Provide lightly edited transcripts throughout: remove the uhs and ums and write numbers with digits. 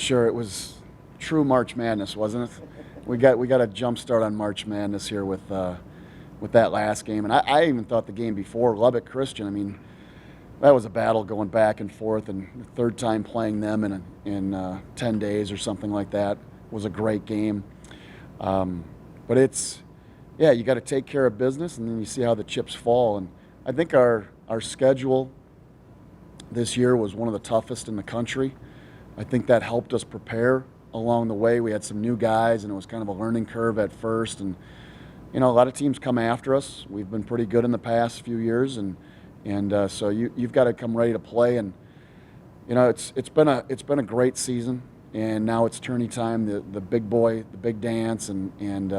Sure, it was true March Madness, wasn't it? We got a jump start on March Madness here with that last game, and I even thought the game before Lubbock Christian. I mean, that was a battle going back and forth, and the third time playing them in 10 days or something like that was a great game. But yeah, you got to take care of business, and then you see how the chips fall. And I think our schedule this year was one of the toughest in the country. I think that helped us prepare along the way. We had some new guys, and it was kind of a learning curve at first. And a lot of teams come after us. We've been pretty good in the past few years, and so you've got to come ready to play. And it's been a great season, and now it's tourney time. The big boy, the big dance, and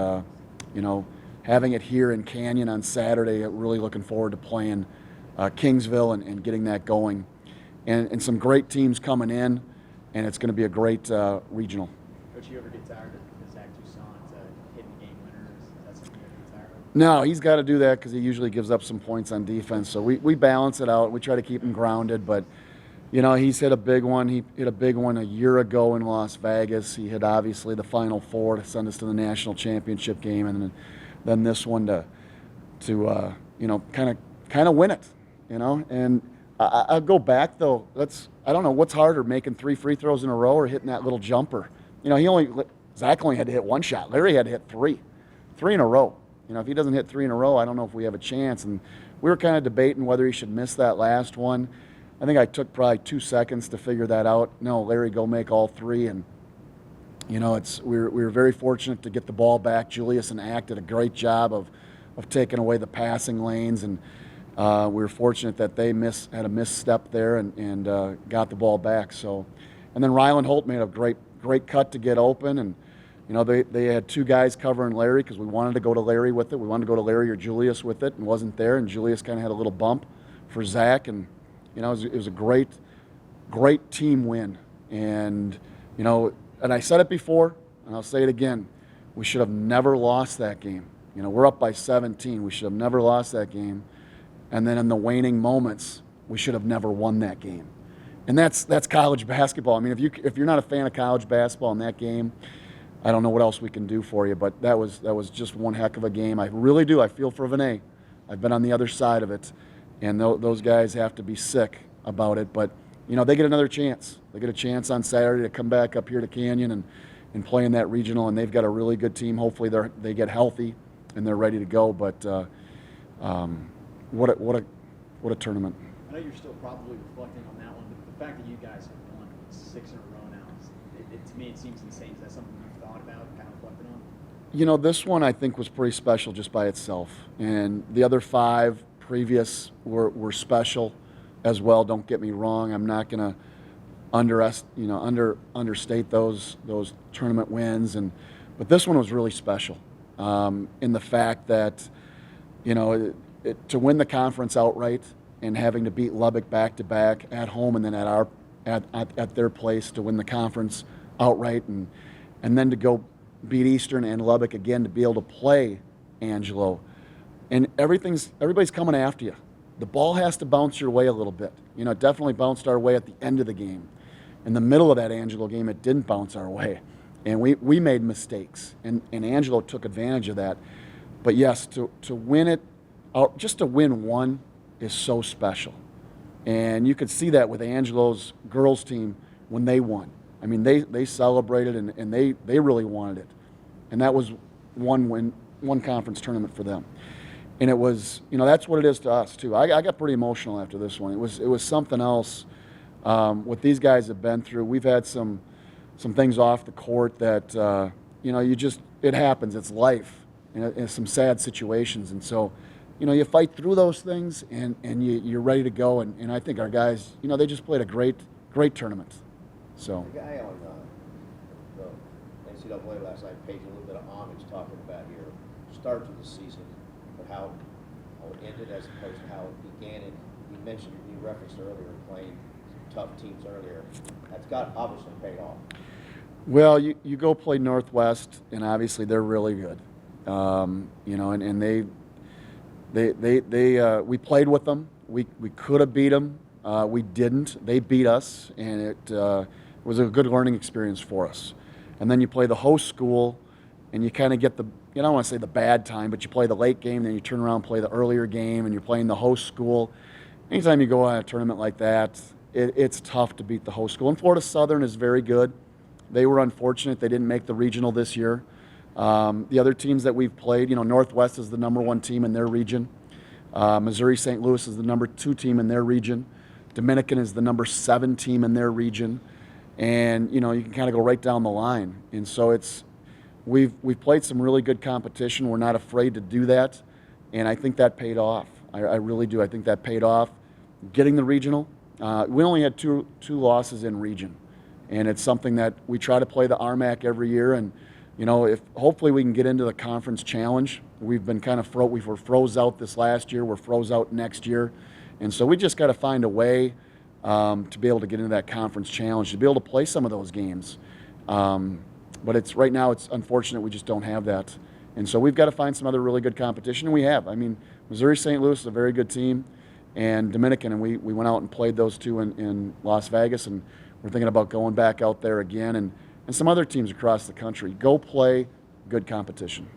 having it here in Canyon on Saturday. Really looking forward to playing Kingsville and getting that going, and some great teams coming in, and it's going to be a great regional. Coach, you ever get tired of Zach Toussaint hitting game winners? Is that something you ever get tired of? No, he's got to do that because he usually gives up some points on defense. So we balance it out. We try to keep him grounded, but he's hit a big one. He hit a big one a year ago in Las Vegas. He hit obviously the Final Four to send us to the national championship game, and then this one to kind of win it. And I'll go back though. I don't know what's harder, making 3 free throws in a row or hitting that little jumper. Zach only had to hit one shot. Larry had to hit three in a row. If he doesn't hit 3 in a row, I don't know if we have a chance. And we were kind of debating whether he should miss that last one. I think I took probably 2 seconds to figure that out. No, Larry, go make all 3. And we were very fortunate to get the ball back. Julius and Ack did a great job of taking away the passing lanes, and we were fortunate that they had a misstep there and got the ball back. So, and then Ryland Holt made a great cut to get open, and they had 2 guys covering Larry because we wanted to go to Larry with it. We wanted to go to Larry or Julius with it, and wasn't there. And Julius kind of had a little bump for Zach, and it was a great team win. And and I said it before, and I'll say it again: we should have never lost that game. We're up by 17. We should have never lost that game. And then in the waning moments, we should have never won that game. And that's college basketball. I mean, if you're not a fan of college basketball in that game, I don't know what else we can do for you. But that was just one heck of a game. I really do. I feel for Vinay. I've been on the other side of it, and those guys have to be sick about it. But they get another chance. They get a chance on Saturday to come back up here to Canyon and play in that regional. And they've got a really good team. Hopefully they get healthy and they're ready to go. But what a tournament. I know you're still probably reflecting on that one, but the fact that you guys have won 6 in a row now, to me it seems insane. Is that something you've thought about, kind of reflected on? This one I think was pretty special just by itself, and the other 5 previous were special as well. Don't get me wrong. I'm not going to understate those tournament wins, but this one was really special in the fact that to win the conference outright and having to beat Lubbock back-to-back at home and then at their place to win the conference outright, and then to go beat Eastern and Lubbock again to be able to play Angelo. And everybody's coming after you. The ball has to bounce your way a little bit. It definitely bounced our way at the end of the game. In the middle of that Angelo game, it didn't bounce our way. And we made mistakes, and Angelo took advantage of that. But yes, to win it, just to win one is so special. And you could see that with Angelo's girls team when they won. I mean, they celebrated and they really wanted it. And that was one conference tournament for them. And it was, that's what it is to us too. I got pretty emotional after this one. It was something else. What these guys have been through. We've had some things off the court that, it happens. It's life. And some sad situations. And so, you fight through those things and you're ready to go. And I think our guys, they just played a great tournament. So. The guy on the NCAA last night paid you a little bit of homage talking about your start to the season, but how it ended as opposed to how it began. And you referenced earlier playing tough teams earlier. That's got obviously paid off. Well, you go play Northwest, and obviously they're really good. And we played with them. We could have beat them. We didn't. They beat us, and It was a good learning experience for us. And then you play the host school, and you kind of get the, I don't want to say the bad time, but you play the late game, then you turn around and play the earlier game, and you're playing the host school. Anytime you go on a tournament like that, it's tough to beat the host school. And Florida Southern is very good. They were unfortunate they didn't make the regional this year. The other teams that we've played, Northwest is the #1 team in their region. Missouri St. Louis is the #2 team in their region. Dominican is the #7 team in their region. And, you can kind of go right down the line. And so we've played some really good competition. We're not afraid to do that. And I think that paid off. I really do. I think that paid off. Getting the regional, we only had two losses in region. And it's something that we try to play the RMAC every year. And, if hopefully we can get into the conference challenge. We've been kind of we were froze out this last year. We're froze out next year. And so we just got to find a way to be able to get into that conference challenge, to be able to play some of those games. But right now it's unfortunate we just don't have that. And so we've got to find some other really good competition, and we have. I mean, Missouri St. Louis is a very good team, and Dominican, and we went out and played those two in Las Vegas, and we're thinking about going back out there again, and some other teams across the country. Go play good competition.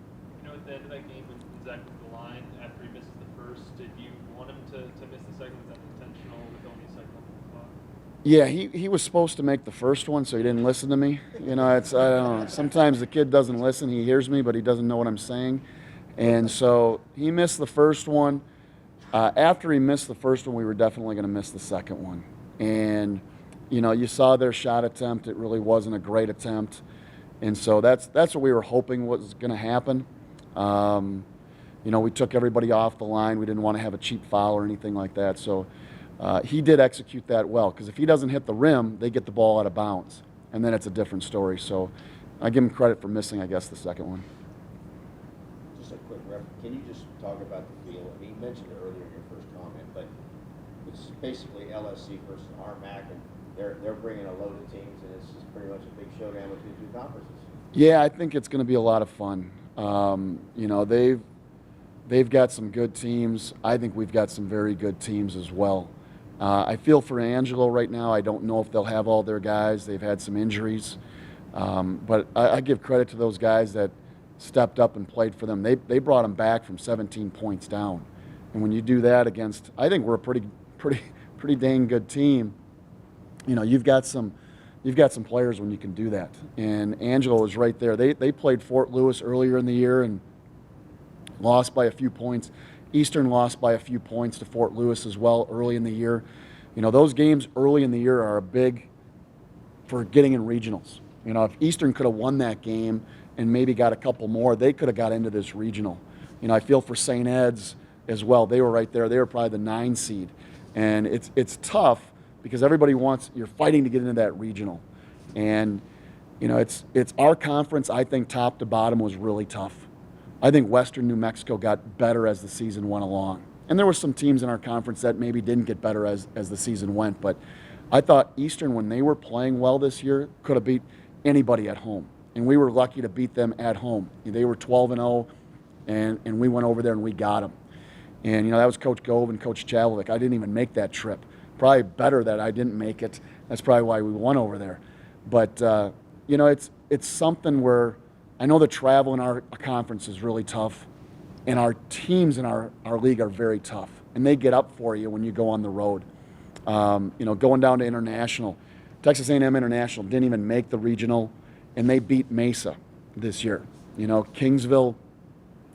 At the end of that game, when Zach was the line, after he misses the first, did you want him to miss the second? Was that intentional with only a second on the clock? Yeah, he was supposed to make the first one, so he didn't listen to me. I don't know. Sometimes the kid doesn't listen. He hears me, but he doesn't know what I'm saying. And so he missed the first one. After he missed the first one, we were definitely going to miss the second one. And, you saw their shot attempt. It really wasn't a great attempt. And so that's what we were hoping was going to happen. We took everybody off the line. We didn't want to have a cheap foul or anything like that. So he did execute that well, because if he doesn't hit the rim, they get the ball out of bounds. And then it's a different story. So I give him credit for missing, I guess, the second one. Just a quick reference. Can you just talk about the field? I mean, you mentioned it earlier in your first comment, but it's basically LSC versus RMAC, and they're bringing a load of teams, and it's just pretty much a big showdown between two conferences. Yeah, I think it's going to be a lot of fun. They've got some good teams. I think we've got some very good teams as well. I feel for Angelo right now. I don't know if they'll have all their guys. They've had some injuries. But I give credit to those guys that stepped up and played for them. They brought them back from 17 points down. And when you do that against, I think we're a pretty dang good team. You've got some players when you can do that. And Angelo is right there. They played Fort Lewis earlier in the year and lost by a few points. Eastern lost by a few points to Fort Lewis as well early in the year. Those games early in the year are big for getting in regionals. If Eastern could have won that game and maybe got a couple more, they could have got into this regional. I feel for St. Ed's as well. They were right there. They were probably the 9 seed. And it's tough because everybody you're fighting to get into that regional. And, it's our conference, I think, top to bottom was really tough. I think Western New Mexico got better as the season went along. And there were some teams in our conference that maybe didn't get better as the season went. But I thought Eastern, when they were playing well this year, could have beat anybody at home. And we were lucky to beat them at home. They were 12-0, and we went over there and we got them. And, that was Coach Gove and Coach Chavovic. I didn't even make that trip. Probably better that I didn't make it. That's probably why we won over there. But, it's something where I know the travel in our conference is really tough, and our teams in our league are very tough, and they get up for you when you go on the road. Going down to International, Texas A&M International didn't even make the regional, and they beat Mesa this year. Kingsville,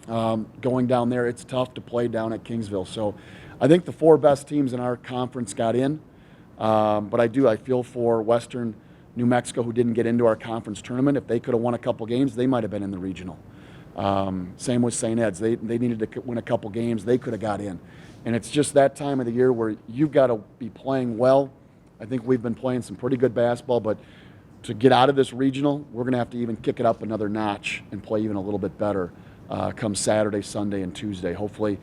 going down there, it's tough to play down at Kingsville. So I think the 4 best teams in our conference got in, but I feel for Western New Mexico, who didn't get into our conference tournament. If they could have won a couple games, they might have been in the regional. Same with St. Ed's. They needed to win a couple games. They could have got in. And it's just that time of the year where you've got to be playing well. I think we've been playing some pretty good basketball, but to get out of this regional, we're going to have to even kick it up another notch and play even a little bit better come Saturday, Sunday, and Tuesday. Hopefully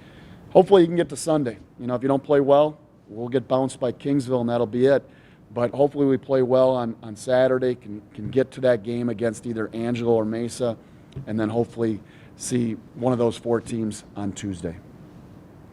you can get to Sunday. If you don't play well, we'll get bounced by Kingsville, and that'll be it. But hopefully we play well on Saturday, can get to that game against either Angelo or Mesa, and then hopefully see one of those 4 teams on Tuesday.